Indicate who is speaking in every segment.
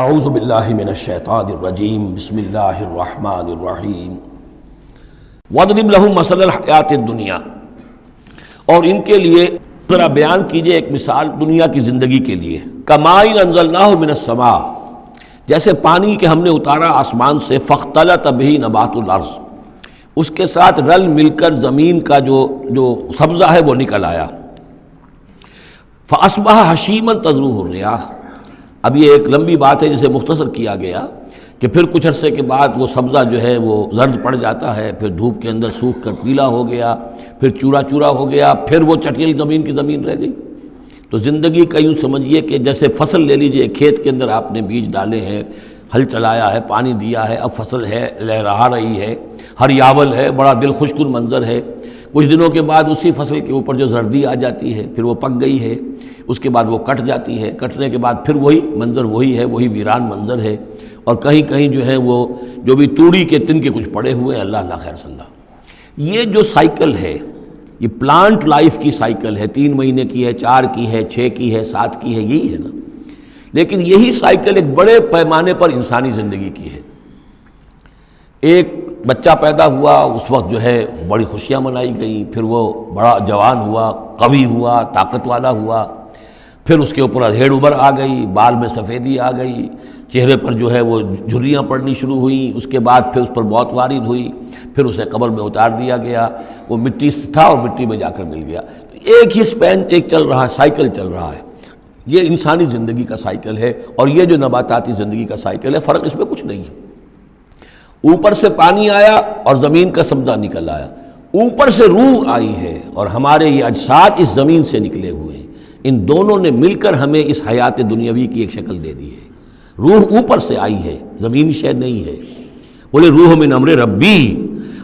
Speaker 1: اعوذ باللہ من الشیطان الرجیم بسم اللہ الرحمن الرحیم وَاضْرِبْ لَهُمْ مَثَلَ الْحَيَاةِ الدُّنْيَا، اور ان کے لیے ذرا بیان کیجئے ایک مثال دنیا کی زندگی کے لیے۔ کَمَاءٍ أَنزَلْنَاهُ مِنَ السَّمَاءِ، جیسے پانی کہ ہم نے اتارا آسمان سے، فَاخْتَلَطَ بِهِ نَبَاتُ الْأَرْضِ، اس کے ساتھ رل مل کر زمین کا جو سبزہ ہے وہ نکل آیا۔ فَأَصْبَحَ هَشِيمًا تَذْرُوهُ الرِّيَاحُ، اب یہ ایک لمبی بات ہے جسے مختصر کیا گیا کہ پھر کچھ عرصے کے بعد وہ سبزہ جو ہے وہ زرد پڑ جاتا ہے، پھر دھوپ کے اندر سوکھ کر پیلا ہو گیا، پھر چورا چورا ہو گیا، پھر وہ چٹیل زمین کی زمین رہ گئی۔ تو زندگی کا یوں سمجھیے کہ جیسے فصل لے لیجئے، کھیت کے اندر آپ نے بیج ڈالے ہیں، ہل چلایا ہے، پانی دیا ہے، اب فصل ہے، لہرا رہی ہے، ہریاول ہے، بڑا دل خوش کن منظر ہے۔ کچھ دنوں کے بعد اسی فصل کے اوپر جو زردی آ جاتی ہے، پھر وہ پک گئی ہے، اس کے بعد وہ کٹ جاتی ہے، کٹنے کے بعد پھر وہی منظر وہی ہے، وہی ویران منظر ہے، اور کہیں کہیں جو ہے وہ جو بھی توڑی کے تن کے کچھ پڑے ہوئے ہیں، اللہ اللہ خیر صلی اللہ۔ یہ جو سائیکل ہے، یہ پلانٹ لائف کی سائیکل ہے، 3 مہینے کی ہے، 4 کی ہے، 6 کی ہے، 7 کی ہے، یہی ہے نا۔ لیکن یہی سائیکل ایک بڑے پیمانے پر انسانی زندگی کی ہے۔ ایک بچہ پیدا ہوا، اس وقت جو ہے بڑی خوشیاں منائی گئیں، پھر وہ بڑا جوان ہوا، قوی ہوا، طاقت والا ہوا، پھر اس کے اوپر ادھیڑ ابھر آ گئی، بال میں سفیدی آ گئی، چہرے پر جو ہے وہ جھریاں پڑنی شروع ہوئیں، اس کے بعد پھر اس پر موت وارد ہوئی، پھر اسے قبر میں اتار دیا گیا، وہ مٹی سے تھا اور مٹی میں جا کر مل گیا۔ ایک ہی سپین ایک چل رہا ہے، سائیکل چل رہا ہے۔ یہ انسانی زندگی کا سائیکل ہے، اور یہ جو نباتاتی زندگی کا سائیکل ہے، فرق اس میں کچھ نہیں ہے۔ اوپر سے پانی آیا اور زمین کا سبزہ نکل آیا، اوپر سے روح آئی ہے اور ہمارے یہ اجساد اس زمین سے نکلے ہوئے ہیں۔ ان دونوں نے مل کر ہمیں اس حیات دنیاوی کی ایک شکل دے دی ہے۔ روح اوپر سے آئی ہے، زمینی شے نہیں ہے۔ بولے روح من امر ربی،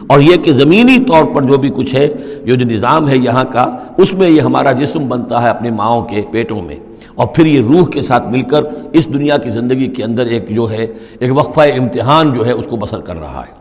Speaker 1: اور یہ کہ زمینی طور پر جو بھی کچھ ہے، جو نظام ہے یہاں کا، اس میں یہ ہمارا جسم بنتا ہے اپنے ماؤں کے پیٹوں میں، اور پھر یہ روح کے ساتھ مل کر اس دنیا کی زندگی کے اندر ایک جو ہے ایک وقفہ امتحان جو ہے اس کو بسر کر رہا ہے۔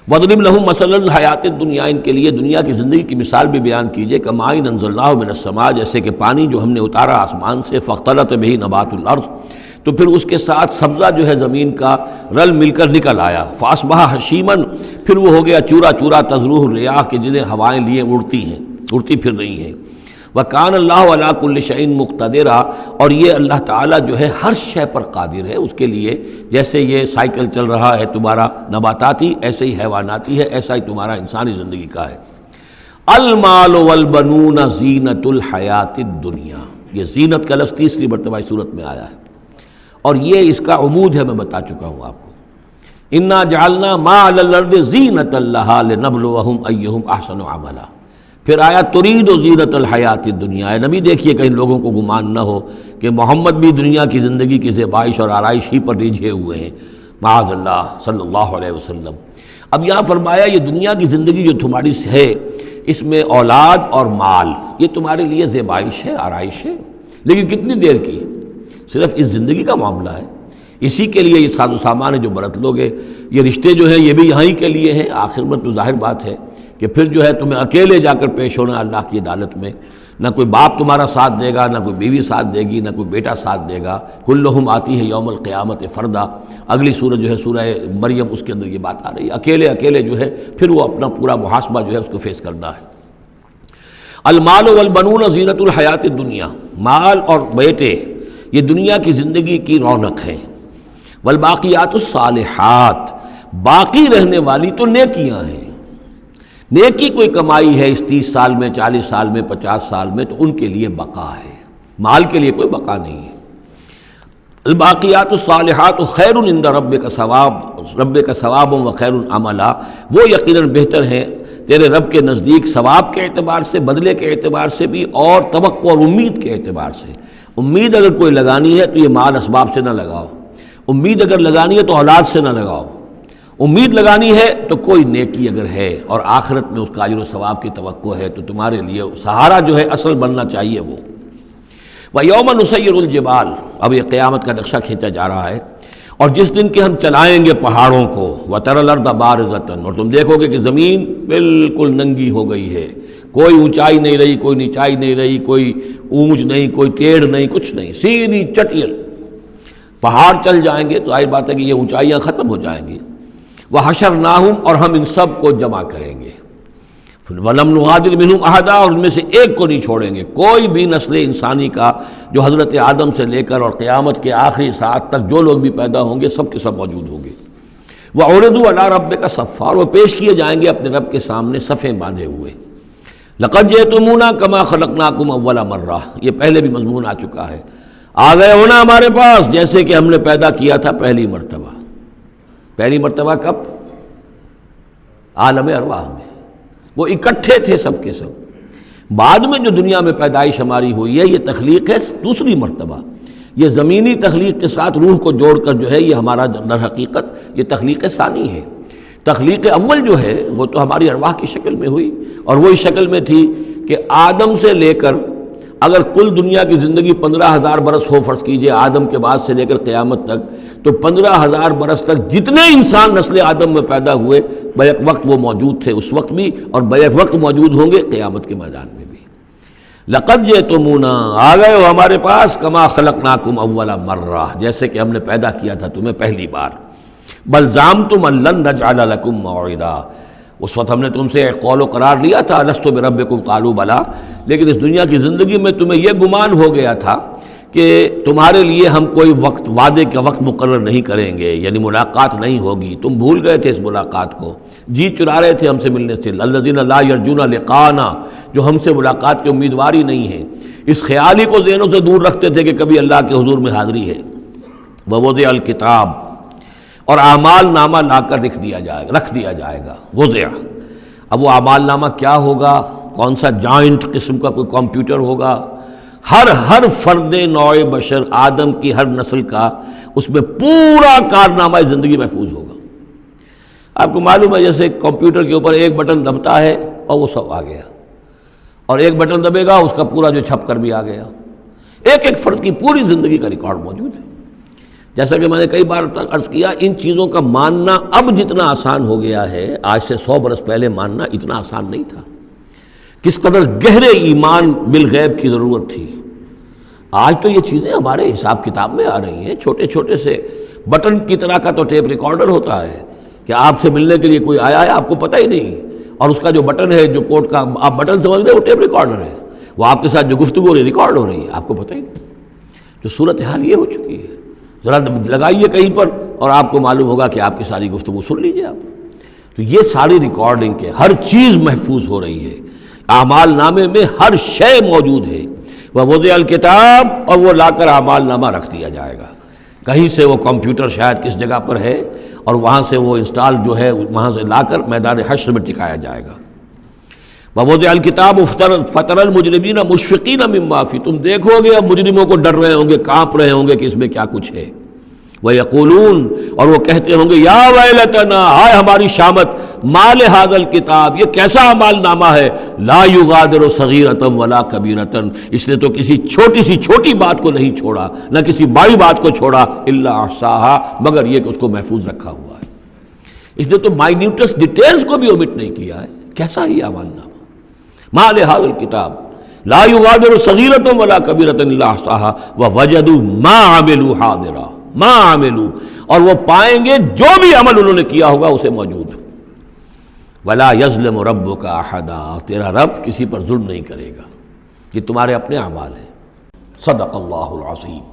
Speaker 1: وَاضْرِبْ لَهُمْ مَثَلَ الْحَيَاةِ الدُّنْيَا، ان کے لیے دنیا کی زندگی کی مثال بھی بیان کیجئے۔ کَمَاءٍ أَنزَلْنَاهُ مِنَ السَّمَاءِ، جیسے کہ پانی جو ہم نے اتارا آسمان سے، فَاخْتَلَطَ بِهِ نَبَاتُ الْأَرْضِ، تو پھر اس کے ساتھ سبزہ جو ہے زمین کا رل مل کر نکل آیا۔ فَأَصْبَحَ هَشِيمًا، پھر وہ ہو گیا چورا چورا، تَذْرُوهُ الرِّيَاحُ، کہ جنہیں ہوائیں لیے اڑتی پھر رہی ہیں۔ وَكَانَ اللَّهُ عَلَىٰ كُلِّ شَيْءٍ مُقْتَدِرًا، اور یہ اللہ تعالیٰ جو ہے ہر شے پر قادر ہے۔ اس کے لیے جیسے یہ سائیکل چل رہا ہے تمہارا نباتاتی، ایسے ہی حیواناتی ہے، ایسا ہی تمہارا انسانی زندگی کا ہے۔ المال والبنون زینت الحیات الدنیا، یہ زینت کا لفظ 3 مرتبہ اس صورت میں آیا ہے، اور یہ اس کا عمود ہے، میں بتا چکا ہوں آپ کو۔ انا جعلنا ما علی الارض زینۃ لہا لنبلوہم ایہم احسن عملا۔ پھر آیا ترید و زینت الحیات الدنیا۔ اے نبی دیکھیے کہیں لوگوں کو گمان نہ ہو کہ محمد بھی دنیا کی زندگی کی زیبائش اور آرائش ہی پر ریجھے ہوئے ہیں، معاذ اللہ صلی اللہ علیہ وسلم۔ اب یہاں فرمایا یہ دنیا کی زندگی جو تمہاری ہے، اس میں اولاد اور مال، یہ تمہارے لیے زیبائش ہے، آرائش ہے، لیکن کتنی دیر کی؟ صرف اس زندگی کا معاملہ ہے، اسی کے لیے یہ ساز و سامان ہے جو برت لوگے۔ یہ رشتے جو ہیں یہ بھی یہاں ہی کے لیے ہیں، آخر میں تو ظاہر بات ہے کہ پھر جو ہے تمہیں اکیلے جا کر پیش ہونا اللہ کی عدالت میں، نہ کوئی باپ تمہارا ساتھ دے گا، نہ کوئی بیوی ساتھ دے گی، نہ کوئی بیٹا ساتھ دے گا۔ کلہم آتی ہے یوم القیامت فردا، اگلی سورۃ جو ہے سورہ مریم، اس کے اندر یہ بات آ رہی ہے، اکیلے اکیلے جو ہے پھر وہ اپنا پورا محاسبہ جو ہے اس کو فیس کرنا ہے۔ المال والبنون زینت الحیات الدنیا، مال اور بیٹے یہ دنیا کی زندگی کی رونق ہیں۔ والباقیات الصالحات، باقی رہنے والی تو نیکیاں ہیں۔ نیکی کوئی کمائی ہے اس 30 سال میں، 40 سال میں، 50 سال میں، تو ان کے لیے بقا ہے، مال کے لیے کوئی بقا نہیں ہے۔ الباقیات الصالحات خیر عند ربک ثواب و خیر عملا، وہ یقیناً بہتر ہیں تیرے رب کے نزدیک ثواب کے اعتبار سے، بدلے کے اعتبار سے بھی، اور توقع اور امید کے اعتبار سے۔ امید اگر کوئی لگانی ہے تو یہ مال اسباب سے نہ لگاؤ، امید اگر لگانی ہے تو اولاد سے نہ لگاؤ، امید لگانی ہے تو کوئی نیکی اگر ہے اور آخرت میں اس کا اجر و ثواب کی توقع ہے تو تمہارے لیے سہارا جو ہے اصل بننا چاہیے وہ۔ وَيَوْمَ نُسَيِّرُ الْجِبَالَ، اب یہ قیامت کا نقشہ کھینچا جا رہا ہے، اور جس دن کہ ہم چلائیں گے پہاڑوں کو، وَتَرَى الْأَرْضَ بَارِزَةً، اور تم دیکھو گے کہ زمین بالکل ننگی ہو گئی ہے، کوئی اونچائی نہیں رہی، کوئی نیچائی نہیں رہی، کوئی اونچ نہیں، کوئی ٹیڑھ نہیں، کچھ نہیں، سیدھی چٹیل۔ پہاڑ چل جائیں گے تو ظاہر بات ہے کہ یہ اونچائیاں ختم ہو جائیں گی. وحشرناہم اور ہم ان سب کو جمع کریں گے. وَلَمْ نُغَادِرْ مِنْهُمْ أَحَدًا اور ان میں سے ایک کو نہیں چھوڑیں گے. کوئی بھی نسل انسانی کا جو حضرت آدم سے لے کر اور قیامت کے آخری ساعت تک جو لوگ بھی پیدا ہوں گے سب کے سب موجود ہوں گے. وَعُرِضُوا عَلَىٰ رَبِّكَ صَفًّا وہ پیش کیے جائیں گے اپنے رب کے سامنے صفیں باندھے ہوئے. لَقَدْ جِئْتُمُونَا كَمَا خَلَقْنَاكُمْ أَوَّلَ مَرَّةٍ یہ پہلے بھی مضمون آ چکا ہے. آ گئے ہونا ہمارے پاس جیسے کہ ہم نے پیدا کیا تھا پہلی مرتبہ. پہلی مرتبہ کب؟ عالم ارواح میں. وہ اکٹھے تھے سب کے سب. بعد میں جو دنیا میں پیدائش ہماری ہوئی ہے یہ تخلیق ہے دوسری مرتبہ. یہ زمینی تخلیق کے ساتھ روح کو جوڑ کر جو ہے یہ ہمارا در حقیقت یہ تخلیق ثانی ہے. تخلیق اول جو ہے وہ تو ہماری ارواح کی شکل میں ہوئی اور وہی شکل میں تھی کہ آدم سے لے کر اگر کل دنیا کی زندگی 15,000 برس ہو فرض کیجئے آدم کے بعد سے لے کر قیامت تک تو 15,000 برس تک جتنے انسان نسل آدم میں پیدا ہوئے بیک وقت وہ موجود تھے اس وقت بھی اور بیک وقت موجود ہوں گے قیامت کے میدان میں بھی. لقد جئتمونا آ گئے ہو ہمارے پاس کما خلقناکم اول مرہ جیسے کہ ہم نے پیدا کیا تھا تمہیں پہلی بار. بل زعمتم ان لن نجعل لکم موعدا اس وقت ہم نے تم سے ایک قول و قرار لیا تھا الست بربکم قالوا بلا لیکن اس دنیا کی زندگی میں تمہیں یہ گمان ہو گیا تھا کہ تمہارے لیے ہم کوئی وقت وعدے کا وقت مقرر نہیں کریں گے یعنی ملاقات نہیں ہوگی. تم بھول گئے تھے اس ملاقات کو جی چرا رہے تھے ہم سے ملنے سے. الذین لا یرجون لقاءنا جو ہم سے ملاقات کی امیدوار ہی نہیں ہے اس خیال ہی کو ذہنوں سے دور رکھتے تھے کہ کبھی اللہ کے حضور میں حاضری ہے. ووضع الکتاب اور اعمال نامہ لا کر رکھ دیا جائے گا. وضع اب وہ اعمال نامہ کیا ہوگا؟ کون سا جائنٹ قسم کا کوئی کمپیوٹر ہوگا؟ ہر فرد نوع بشر آدم کی ہر نسل کا اس میں پورا کارنامہ زندگی محفوظ ہوگا. آپ کو معلوم ہے جیسے کمپیوٹر کے اوپر ایک بٹن دبتا ہے اور وہ سب آ گیا اور ایک بٹن دبے گا اس کا پورا جو چھپ کر بھی آ گیا. ایک فرد کی پوری زندگی کا ریکارڈ موجود ہے. جیسا کہ میں نے کئی بار عرض کیا ان چیزوں کا ماننا اب جتنا آسان ہو گیا ہے آج سے 100 برس پہلے ماننا اتنا آسان نہیں تھا. کس قدر گہرے ایمان بالغیب کی ضرورت تھی. آج تو یہ چیزیں ہمارے حساب کتاب میں آ رہی ہیں. چھوٹے چھوٹے سے بٹن کی طرح کا تو ٹیپ ریکارڈر ہوتا ہے کہ آپ سے ملنے کے لیے کوئی آیا ہے آپ کو پتہ ہی نہیں اور اس کا جو بٹن ہے جو کوٹ کا آپ بٹن سمجھ لیں وہ ٹیپ ریکارڈر ہے. وہ آپ کے ساتھ جو گفتگو ریکارڈ ہو رہی ہے آپ کو پتہ ہی نہیں. جو صورتحال یہ ہو چکی ہے ذرا لگائیے کہیں پر اور آپ کو معلوم ہوگا کہ آپ کی ساری گفتگو سن لیجئے آپ. تو یہ ساری ریکارڈنگ کے ہر چیز محفوظ ہو رہی ہے. اعمال نامے میں ہر شے موجود ہے. ووضع الکتاب اور وہ لا کر اعمال نامہ رکھ دیا جائے گا. کہیں سے وہ کمپیوٹر شاید کس جگہ پر ہے اور وہاں سے وہ انسٹال جو ہے وہاں سے لا کر میدان حشر میں ٹکایا جائے گا. ووضع الکتاب فترى المجرمین مشفقین مما فیہ تم دیکھو گے اب مجرموں کو ڈر رہے ہوں گے کانپ رہے ہوں گے کہ اس میں کیا کچھ ہے. وَيَقُولُونَ اور وہ کہتے ہوں گے یا ویلتنا ہائے ہماری شامت ما لهذا الکتاب یہ کیسا اعمال نامہ ہے لا یغادر صغیرۃ ولا کبیرۃ اس نے تو کسی چھوٹی بات کو نہیں چھوڑا نہ کسی بڑی بات کو چھوڑا الا احصاها مگر یہ کہ اس کو محفوظ رکھا ہوا ہے. اس نے تو مائنیوٹس ڈیٹیلز کو بھی اومٹ نہیں کیا ہے. کیسا ہی اعمال نامہ ما لهذا الکتاب لا یغادر صغیرۃ ولا کبیرۃ الا احصاها ووجدوا ما عملوا حاضرا ما عملوا اور وہ پائیں گے جو بھی عمل انہوں نے کیا ہوگا اسے موجود. ولا یظلم ربک احدا تیرا رب کسی پر ظلم نہیں کرے گا. یہ تمہارے اپنے اعمال ہیں. صدق اللہ العظیم.